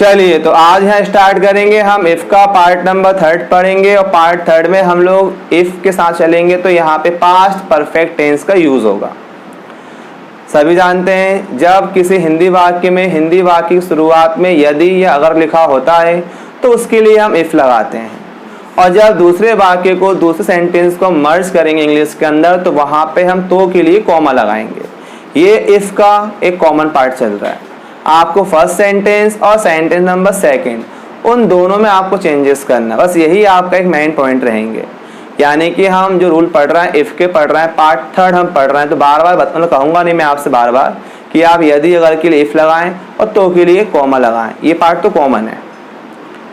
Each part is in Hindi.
चलिए तो आज यहाँ स्टार्ट करेंगे हम इफ का पार्ट नंबर 3 पढ़ेंगे और पार्ट 3 में हम लोग इफ के साथ चलेंगे। तो यहाँ पे पास्ट परफेक्ट टेंस का यूज होगा। सभी जानते हैं जब किसी हिंदी वाक्य में हिंदी वाक्य की शुरुआत में यदि या अगर लिखा होता है तो उसके लिए हम इफ लगाते हैं, और जब दूसरे वाक्य को दूसरे सेंटेंस को मर्ज करेंगे इंग्लिश के अंदर तो वहाँ पे हम तो के लिए कॉमा लगाएंगे। ये इफ का एक कॉमन पार्ट चल रहा है। आपको फर्स्ट सेंटेंस और सेंटेंस नंबर 2 उन दोनों में आपको चेंजेस करना, बस यही आपका एक मेन पॉइंट रहेंगे। यानी कि हम जो रूल पढ़ रहे हैं इफ के पढ़ रहे हैं, पार्ट 3 हम पढ़ रहे हैं, तो बार बार मतलब कहूँगा नहीं मैं आपसे बार बार कि आप यदि अगर के लिए इफ लगाएं और तो के लिए कॉमा लगाएं। ये पार्ट तो कॉमन है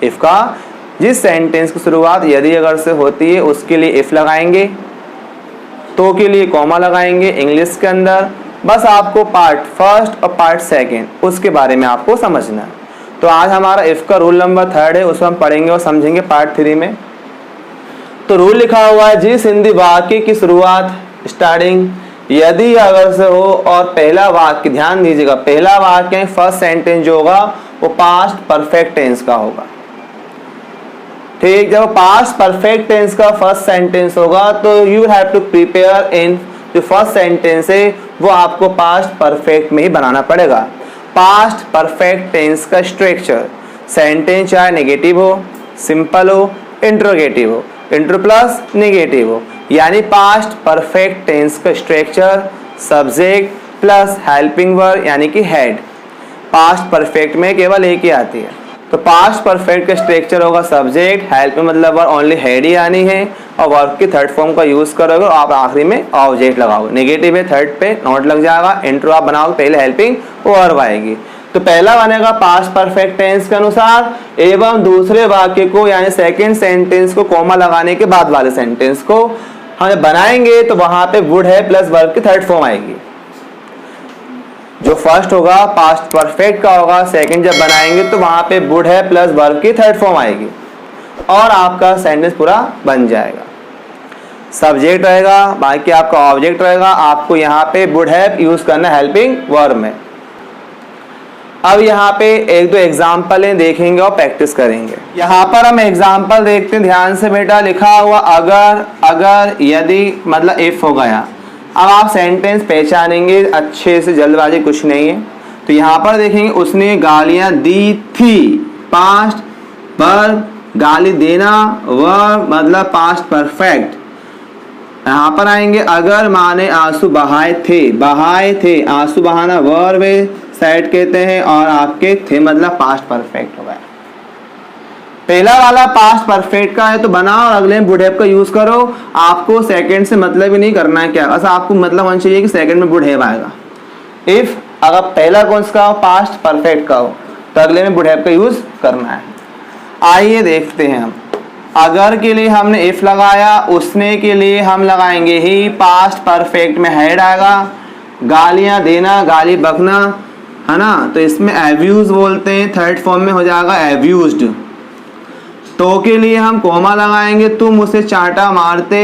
इफ का। जिस सेंटेंस की शुरुआत यदि अगर से होती है उसके लिए इफ लगाएंगे, तो के लिए कॉमा लगाएंगे इंग्लिश के अंदर। बस आपको पार्ट फर्स्ट और पार्ट 2 उसके बारे में आपको समझना है। तो आज हमारा इफ का रूल नंबर 3 है, उसको हम पढ़ेंगे और समझेंगे पार्ट 3 में। तो रूल लिखा हुआ है जिस हिंदी वाक्य की शुरुआत स्टार्टिंग यदि अगर से हो और पहला वाक्य, ध्यान दीजिएगा, पहला वाक्य फर्स्ट सेंटेंस जो होगा वो पास्ट परफेक्ट टेंस का होगा। ठीक, जब पास्ट परफेक्ट टेंस का फर्स्ट सेंटेंस होगा तो you have to prepare in जो फर्स्ट सेंटेंस है वो आपको पास्ट परफेक्ट में ही बनाना पड़ेगा। पास्ट परफेक्ट टेंस का स्ट्रक्चर, सेंटेंस चाहे नेगेटिव हो, सिंपल हो, इंट्रोगेटिव हो, इंट्रो प्लस नेगेटिव हो, यानी पास्ट परफेक्ट टेंस का structure subject plus helping verb यानी कि हेड। पास्ट परफेक्ट में केवल एक ही आती है। तो पास्ट परफेक्ट का स्ट्रक्चर होगा सब्जेक्ट, हेल्प में मतलब वर्ब ओनली हेड ही आनी है, और वर्ब की थर्ड फॉर्म का यूज करोगे और आप आखिरी में ऑब्जेक्ट लगाओगे। नेगेटिव है थर्ड पे नोट लग जाएगा, इंट्रो आप बनाओगे पहले हेल्पिंग वर्ब आएगी। तो पहला बनेगा पास्ट परफेक्ट टेंस के अनुसार, एवं दूसरे वाक्य को यानी सेकंड सेंटेंस को कॉमा लगाने के बाद वाले सेंटेंस को हम बनाएंगे तो वहां पे वुड है प्लस वर्ब की थर्ड फॉर्म आएगी। जो फर्स्ट होगा पास्ट परफेक्ट का होगा, सेकंड जब बनाएंगे तो वहां पे वुड है प्लस वर्ब की थर्ड फॉर्म आएगी और आपका सेंटेंस पूरा बन जाएगा। सब्जेक्ट रहेगा, बाकी आपका ऑब्जेक्ट रहेगा। आपको यहाँ पे वुड हैव यूज करना हेल्पिंग वर्ब में। अब यहाँ पे एक दो एग्जाम्पल देखेंगे और प्रैक्टिस करेंगे। यहाँ पर हम एग्जाम्पल देखते हैं, ध्यान से बेटा। लिखा हुआ अगर, अगर, यदि मतलब इफ हो गया। अब आप सेंटेंस पहचानेंगे अच्छे से, जल्दबाजी कुछ नहीं है। तो यहाँ पर देखेंगे उसने गालियां दी थी, पास्ट वर्ब, गाली देना वर्ब मतलब पास्ट परफेक्ट। यहाँ पर आएंगे अगर माने आंसू बहाए थे, आंसू बहाना वर्ब है, सेड कहते हैं, और आपके थे मतलब पास्ट परफेक्ट हो गया। पहला वाला पास्ट परफेक्ट का है तो बनाओ और अगले में वुड हैव का यूज करो। आपको सेकंड से मतलब ही नहीं करना है, क्या बस आपको मतलब होना चाहिए कि सेकंड में वुड हैव आएगा। इफ अगर पहला कौन सा हो पास्ट परफेक्ट का हो तो अगले में वुड हैव का यूज करना है। आइए देखते हैं हम। अगर के लिए हमने इफ लगाया, उसने के लिए हम लगाएंगे ही, पास्ट परफेक्ट में हेड आएगा। गालियां देना, गाली बकना है ना, तो इसमें एब्यूज बोलते हैं, थर्ड फॉर्म में हो जाएगा एब्यूज्ड। तो के लिए हम कॉमा लगाएंगे, तुम उसे चांटा मारते,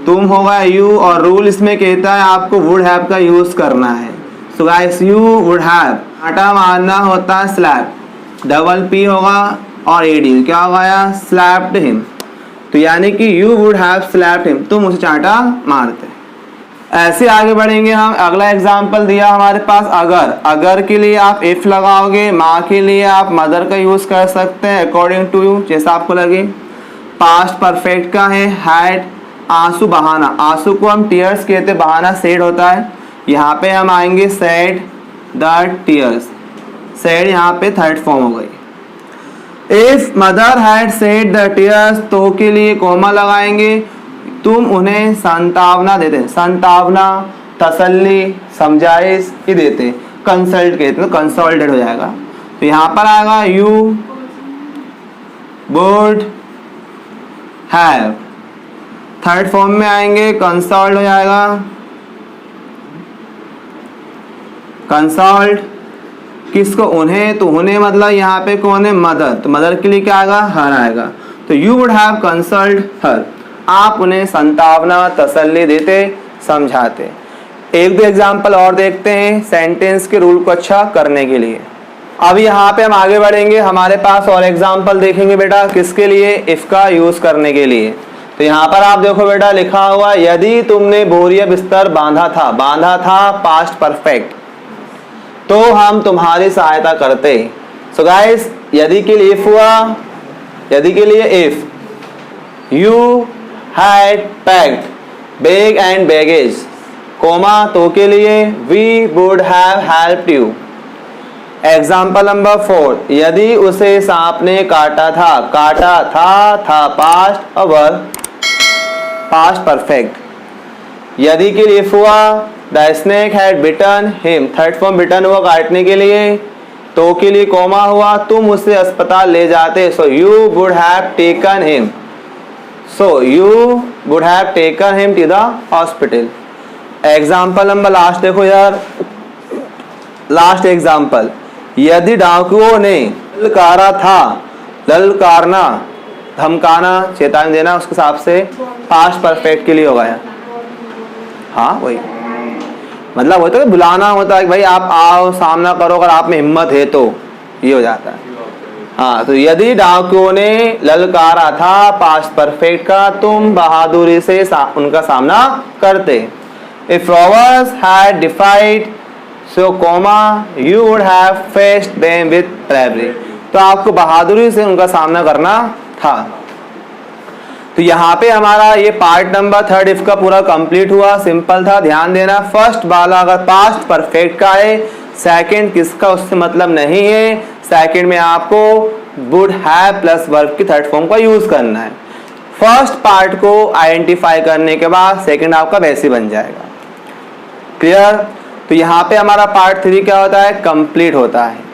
तुम होगा यू, और रूल इसमें कहता है आपको वुड हैव का यूज करना है। So guys you would have, चांटा मारना होता है स्लैप, डबल पी होगा और एडी क्या हो गया स्लैप्ड हिम। तो यानी कि you would have slapped him, तुम उसे चांटा मारते। ऐसे आगे बढ़ेंगे हम। अगला एग्जाम्पल दिया हमारे पास अगर, अगर के लिए आप इफ लगाओगे, माँ के लिए आप मदर का यूज कर सकते हैं अकॉर्डिंग टू यू, जैसा आपको लगे। पास्ट परफेक्ट का है हैड, आंसू बहाना, आंसू को हम टीयर्स कहते, बहाना सेड होता है। यहाँ पे हम आएंगे सेड द टीयर्स, सेड यहाँ पे थर्ड फॉर्म हो गई। If mother had said the tears, तो के लिए कॉमा लगाएंगे, तुम उन्हें संतावना देते, संतावना, तसल्ली, समझाइश ही देते, कंसल्ट कहते हैं, कंसल्टेड हो जाएगा। तो यहाँ पर आएगा you would have, third form में आएंगे कंसल्ट हो जाएगा, कंसल्ट किसको, उन्हें, तो उन्हें मतलब यहाँ पे कौन है मदर, तो मदर के लिए क्या आएगा हर आएगा। तो यू वुड हैव कंसल्ट हर, आप उन्हें संतावना तसल्ली देते, समझाते। एक दो एग्जाम्पल और देखते हैं सेंटेंस के रूल को अच्छा करने के लिए। अब यहाँ पे हम आगे बढ़ेंगे, हमारे पास और एग्जाम्पल देखेंगे बेटा किसके लिए, इफ का यूज करने के लिए। तो यहाँ पर आप देखो बेटा लिखा हुआ यदि तुमने बोरिया बिस्तर बांधा था पास्ट परफेक्ट, तो हम तुम्हारी सहायता करते। सो गाइस यदि के लिए इफ हुआ, यदि के लिए if you had packed bag and baggage, comma तो के लिए we would have helped you. Example number 4, यदि उसे सांप ने काटा था पास्ट और वर्ब पास्ट परफेक्ट। यदि के लिए हुआ the snake had bitten him, third form bitten हुआ काटने के लिए, तो के लिए कोमा हुआ तुम उसे अस्पताल ले जाते, so you would have taken him, so you would have taken him to the hospital. Example number last देखो यार, लास्ट एग्जाम्पल, यदि डाकुओं ने ललकारा था, ललकारना धमकाना चेतावनी देना, उसके हिसाब से पास्ट परफेक्ट के लिए हो गया। हाँ वही मतलब होता है बुलाना होता है कि भाई आप आओ सामना करो, अगर आप में हिम्मत है तो ये हो जाता है। हाँ तो यदि डाकुओं ने ललकारा था पास्ट परफेक्ट का, तुम बहादुरी से उनका सामना करते। If robbers had defied so comma you would have faced them with bravery, तो आपको बहादुरी से उनका सामना करना था। तो यहाँ पे हमारा ये पार्ट नंबर 3 इफ का पूरा कंप्लीट हुआ, सिंपल था। ध्यान देना फर्स्ट वाला अगर पास्ट परफेक्ट का है, सेकंड किसका उससे मतलब नहीं है, सेकंड में आपको वुड हैव प्लस वर्ब की थर्ड फॉर्म का यूज करना है। फर्स्ट पार्ट को आइडेंटिफाई करने के बाद सेकंड आपका वैसे बन जाएगा। क्लियर? तो यहाँ पे हमारा पार्ट 3 क्या होता है, कंप्लीट होता है।